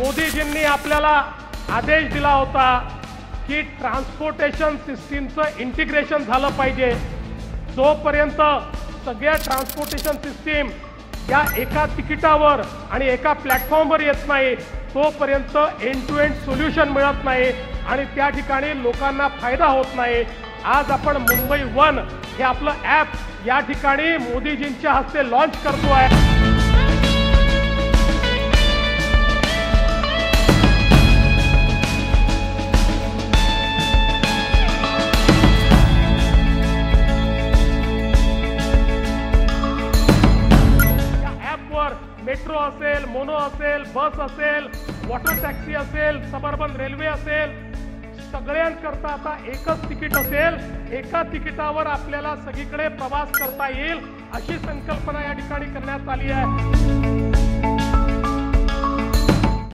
मोदीजींनी आपल्याला आदेश दिला होता की ट्रान्सपोर्टेशन सिस्टीमचं इंटिग्रेशन झालं पाहिजे। जोपर्यंत सगळ्या ट्रान्सपोर्टेशन सिस्टीम या एका तिकिटावर आणि एका प्लॅटफॉर्मवर येत नाही तोपर्यंत एंड टू एंड सोल्युशन मिळत नाही आणि त्या ठिकाणी लोकांना फायदा होत नाही। आज आपण मुंबई वन हे आपलं ॲप या ठिकाणी मोदीजींच्या हस्ते लॉन्च करतो आहे। मेट्रो असेल, मोनो असेल, बस असेल, वॉटर टॅक्सी असेल, सबअर्बन रेल्वे असेल, सगळ्यांकरता आता एकच तिकीट असेल। एका तिकिटावर आपल्याला सगळीकडे प्रवास करता येईल अशी संकल्पना या ठिकाणी करण्यात आली आहे।